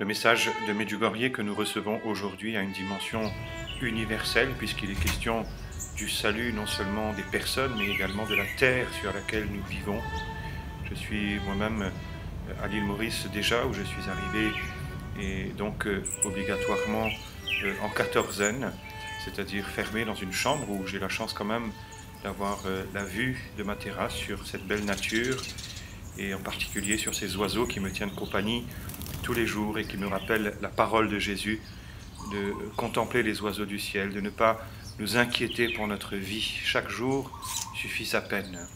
Le message de Medjugorje que nous recevons aujourd'hui a une dimension universelle puisqu'il est question du salut non seulement des personnes mais également de la terre sur laquelle nous vivons. Je suis moi-même à l'île Maurice déjà où je suis arrivé et donc obligatoirement en quatorzaine, c'est-à-dire fermé dans une chambre où j'ai la chance quand même d'avoir la vue de ma terrasse sur cette belle nature et en particulier sur ces oiseaux qui me tiennent compagnie tous les jours et qui me rappellent la parole de Jésus, de contempler les oiseaux du ciel, de ne pas nous inquiéter pour notre vie. Chaque jour suffit sa peine.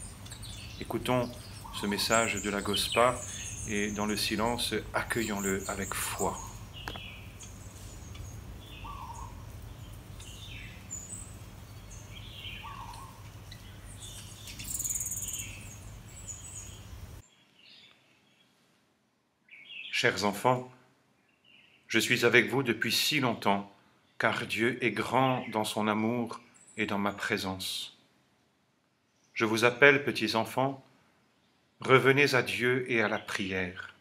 Écoutons ce message de la Gospa et dans le silence, accueillons-le avec foi. Chers enfants, je suis avec vous depuis si longtemps, car Dieu est grand dans son amour et dans ma présence. Je vous appelle, petits enfants, revenez à Dieu et à la prière.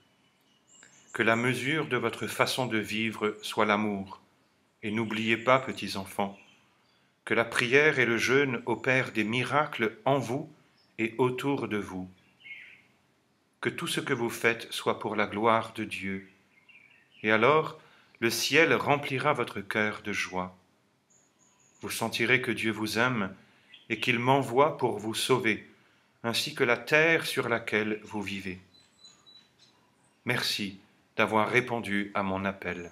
Que la mesure de votre façon de vivre soit l'amour. Et n'oubliez pas, petits enfants, que la prière et le jeûne opèrent des miracles en vous et autour de vous. Que tout ce que vous faites soit pour la gloire de Dieu. Et alors, le ciel remplira votre cœur de joie. Vous sentirez que Dieu vous aime et qu'il m'envoie pour vous sauver, ainsi que la terre sur laquelle vous vivez. Merci d'avoir répondu à mon appel.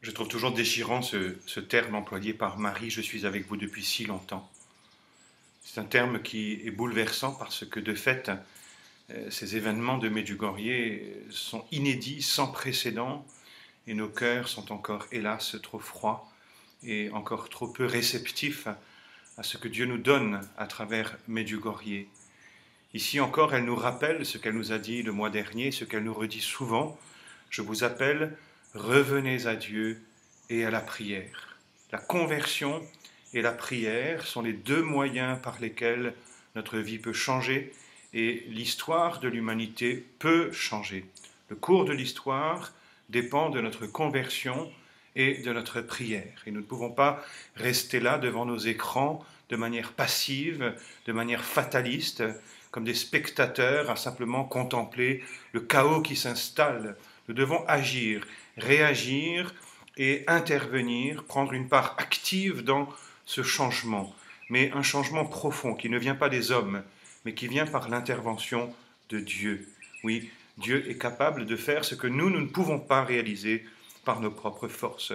Je trouve toujours déchirant ce terme employé par Marie, je suis avec vous depuis si longtemps. C'est un terme qui est bouleversant parce que de fait, ces événements de Medjugorje sont inédits, sans précédent, et nos cœurs sont encore, hélas, trop froids et encore trop peu réceptifs à ce que Dieu nous donne à travers Medjugorje. Ici encore, elle nous rappelle ce qu'elle nous a dit le mois dernier, ce qu'elle nous redit souvent. Je vous appelle, revenez à Dieu et à la prière. La conversion et la prière sont les deux moyens par lesquels notre vie peut changer et l'histoire de l'humanité peut changer. Le cours de l'histoire dépend de notre conversion et de notre prière. Et nous ne pouvons pas rester là devant nos écrans de manière passive, de manière fataliste, comme des spectateurs à simplement contempler le chaos qui s'installe. Nous devons agir, réagir et intervenir, prendre une part active dans ce changement, mais un changement profond qui ne vient pas des hommes, mais qui vient par l'intervention de Dieu. Oui, Dieu est capable de faire ce que nous ne pouvons pas réaliser par nos propres forces.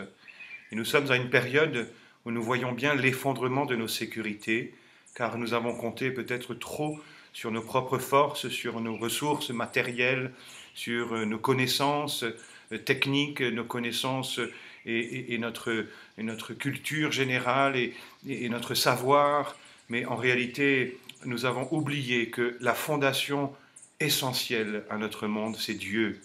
Et nous sommes à une période où nous voyons bien l'effondrement de nos sécurités, car nous avons compté peut-être trop sur nos propres forces, sur nos ressources matérielles, sur nos connaissances techniques, nos connaissances et notre culture générale et notre savoir. Mais en réalité, nous avons oublié que la fondation essentielle à notre monde, c'est Dieu.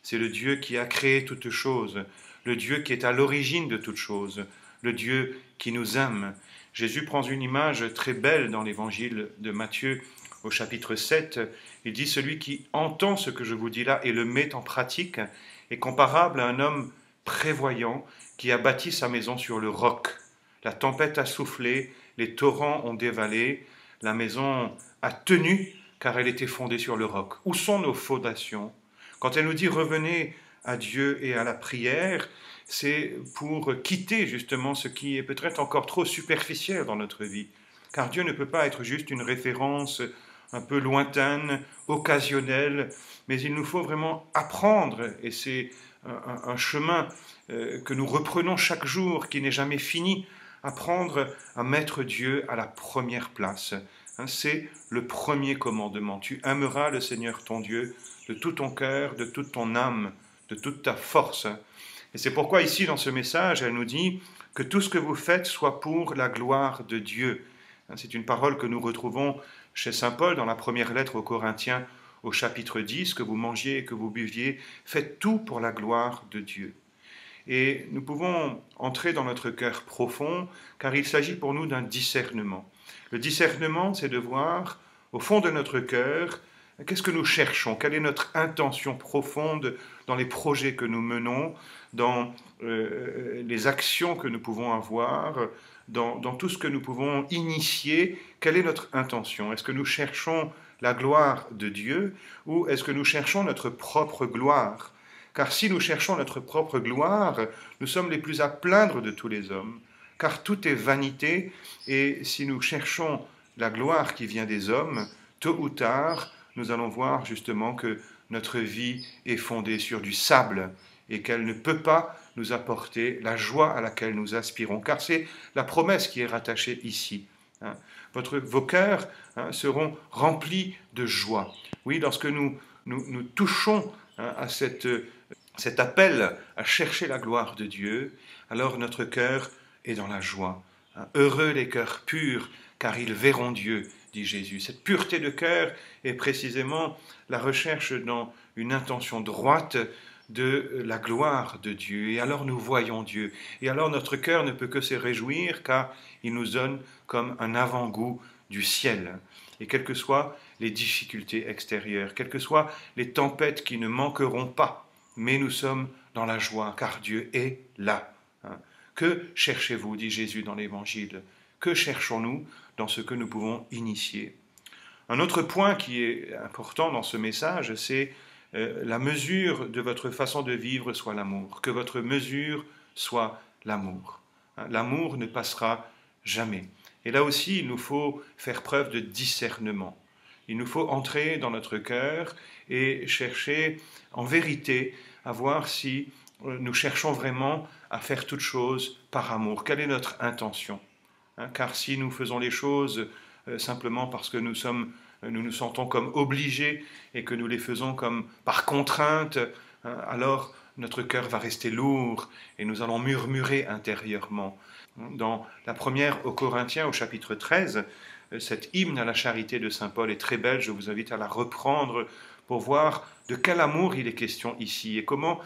C'est le Dieu qui a créé toutes choses, le Dieu qui est à l'origine de toutes choses, le Dieu qui nous aime. Jésus prend une image très belle dans l'évangile de Matthieu au chapitre 7. Il dit « Celui qui entend ce que je vous dis là et le met en pratique est comparable à un homme prévoyant qui a bâti sa maison sur le roc. La tempête a soufflé, les torrents ont dévalé, la maison a tenu car elle était fondée sur le roc. » Où sont nos fondations? Quand elle nous dit « revenez à Dieu et à la prière », c'est pour quitter justement ce qui est peut-être encore trop superficiel dans notre vie. Car Dieu ne peut pas être juste une référence un peu lointaine, occasionnelle, mais il nous faut vraiment apprendre, et c'est un chemin que nous reprenons chaque jour, qui n'est jamais fini, apprendre à mettre Dieu à la première place. C'est le premier commandement. Tu aimeras le Seigneur ton Dieu de tout ton cœur, de toute ton âme, de toute ta force. Et c'est pourquoi ici, dans ce message, elle nous dit que tout ce que vous faites soit pour la gloire de Dieu. C'est une parole que nous retrouvons chez saint Paul dans la première lettre aux Corinthiens au chapitre 10, que vous mangiez et que vous buviez, faites tout pour la gloire de Dieu. Et nous pouvons entrer dans notre cœur profond, car il s'agit pour nous d'un discernement. Le discernement, c'est de voir au fond de notre cœur, qu'est-ce que nous cherchons? Quelle est notre intention profonde dans les projets que nous menons, dans les actions que nous pouvons avoir, dans tout ce que nous pouvons initier? Quelle est notre intention? Est-ce que nous cherchons la gloire de Dieu ou est-ce que nous cherchons notre propre gloire? Car si nous cherchons notre propre gloire, nous sommes les plus à plaindre de tous les hommes, car tout est vanité, et si nous cherchons la gloire qui vient des hommes, tôt ou tard, nous allons voir justement que notre vie est fondée sur du sable et qu'elle ne peut pas nous apporter la joie à laquelle nous aspirons, car c'est la promesse qui est rattachée ici. Vos cœurs seront remplis de joie. Oui, lorsque nous touchons à cet appel à chercher la gloire de Dieu, alors notre cœur est dans la joie. Heureux les cœurs purs, car ils verront Dieu, dit Jésus. Cette pureté de cœur est précisément la recherche dans une intention droite de la gloire de Dieu. Et alors nous voyons Dieu. Et alors notre cœur ne peut que se réjouir, car il nous donne comme un avant-goût du ciel. Et quelles que soient les difficultés extérieures, quelles que soient les tempêtes qui ne manqueront pas, mais nous sommes dans la joie, car Dieu est là. Que cherchez-vous, dit Jésus dans l'Évangile? Que cherchons-nous dans ce que nous pouvons initier? Un autre point qui est important dans ce message, c'est la mesure de votre façon de vivre soit l'amour. Que votre mesure soit l'amour. L'amour ne passera jamais. Et là aussi, il nous faut faire preuve de discernement. Il nous faut entrer dans notre cœur et chercher en vérité à voir si nous cherchons vraiment à faire toutes choses par amour. Quelle est notre intention? Car si nous faisons les choses simplement parce que nous nous sentons comme obligés et que nous les faisons comme par contrainte, alors notre cœur va rester lourd et nous allons murmurer intérieurement. Dans la première aux Corinthiens, au chapitre 13, cette hymne à la charité de saint Paul est très belle, je vous invite à la reprendre pour voir de quel amour il est question ici et comment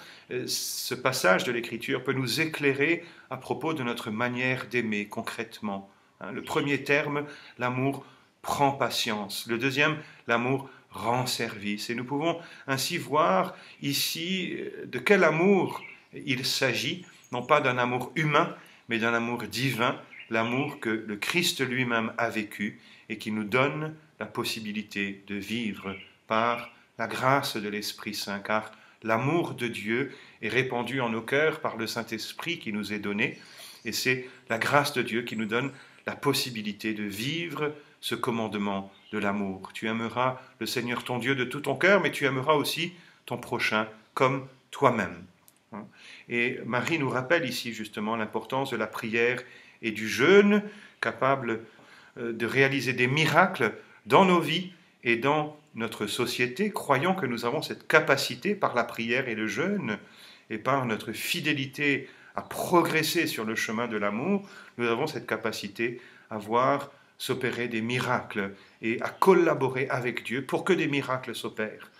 ce passage de l'Écriture peut nous éclairer à propos de notre manière d'aimer concrètement. Le premier terme, l'amour prend patience. Le deuxième, l'amour rend service. Et nous pouvons ainsi voir ici de quel amour il s'agit, non pas d'un amour humain, mais d'un amour divin, l'amour que le Christ lui-même a vécu et qui nous donne la possibilité de vivre par la grâce de l'Esprit Saint, car l'amour de Dieu est répandu en nos cœurs par le Saint-Esprit qui nous est donné, et c'est la grâce de Dieu qui nous donne la possibilité de vivre ce commandement de l'amour. Tu aimeras le Seigneur ton Dieu de tout ton cœur, mais tu aimeras aussi ton prochain comme toi-même. Et Marie nous rappelle ici justement l'importance de la prière et du jeûne, capable de réaliser des miracles dans nos vies et dans notre société, croyant que nous avons cette capacité par la prière et le jeûne, et par notre fidélité à progresser sur le chemin de l'amour, nous avons cette capacité à voir s'opérer des miracles et à collaborer avec Dieu pour que des miracles s'opèrent.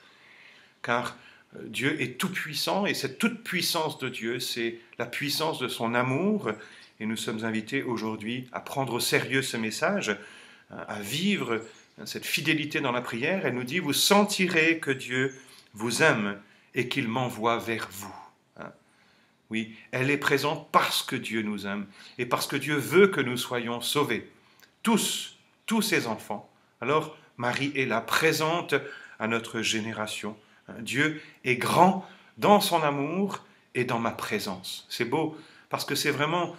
Car Dieu est tout-puissant et cette toute-puissance de Dieu, c'est la puissance de son amour. Et nous sommes invités aujourd'hui à prendre au sérieux ce message, à vivre cette fidélité dans la prière. Elle nous dit, vous sentirez que Dieu vous aime et qu'il m'envoie vers vous. Oui, elle est présente parce que Dieu nous aime et parce que Dieu veut que nous soyons sauvés. Tous ses enfants. Alors, Marie est là, présente à notre génération. Dieu est grand dans son amour et dans ma présence. C'est beau, parce que c'est vraiment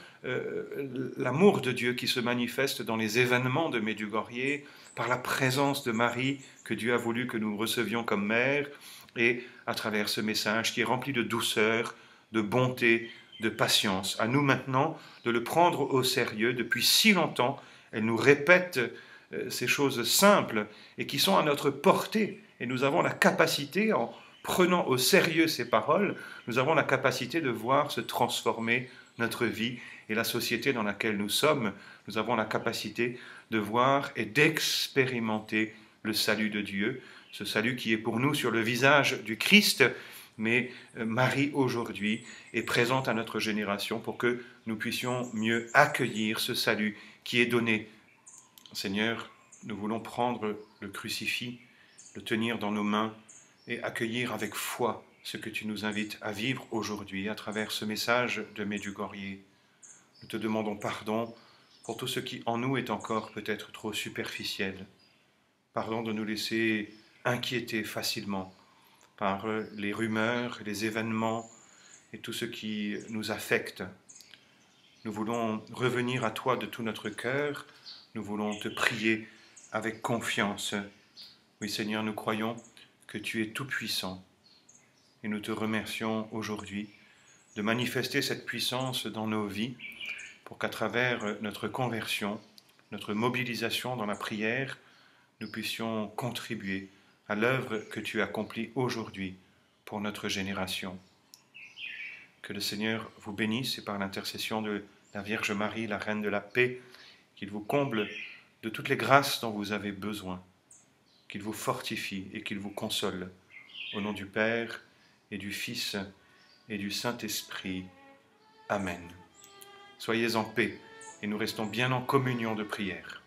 l'amour de Dieu qui se manifeste dans les événements de Medjugorje, par la présence de Marie que Dieu a voulu que nous recevions comme mère, et à travers ce message qui est rempli de douceur, de bonté, de patience. À nous maintenant de le prendre au sérieux. Depuis si longtemps, elle nous répète ces choses simples et qui sont à notre portée. Et nous avons la capacité, en prenant au sérieux ces paroles, nous avons la capacité de voir se transformer notre vie et la société dans laquelle nous sommes. Nous avons la capacité de voir et d'expérimenter le salut de Dieu, ce salut qui est pour nous sur le visage du Christ. Mais Marie, aujourd'hui, est présente à notre génération pour que nous puissions mieux accueillir ce salut qui est donné. Seigneur, nous voulons prendre le crucifix, le tenir dans nos mains et accueillir avec foi ce que tu nous invites à vivre aujourd'hui à travers ce message de Medjugorje. Nous te demandons pardon pour tout ce qui en nous est encore peut-être trop superficiel. Pardon de nous laisser inquiéter facilement par les rumeurs, les événements et tout ce qui nous affecte. Nous voulons revenir à toi de tout notre cœur. Nous voulons te prier avec confiance. Oui, Seigneur, nous croyons que tu es tout-puissant. Et nous te remercions aujourd'hui de manifester cette puissance dans nos vies pour qu'à travers notre conversion, notre mobilisation dans la prière, nous puissions contribuer à l'œuvre que tu accomplis aujourd'hui pour notre génération. Que le Seigneur vous bénisse et par l'intercession de la Vierge Marie, la Reine de la paix, qu'il vous comble de toutes les grâces dont vous avez besoin, qu'il vous fortifie et qu'il vous console. Au nom du Père et du Fils et du Saint-Esprit. Amen. Soyez en paix et nous restons bien en communion de prière.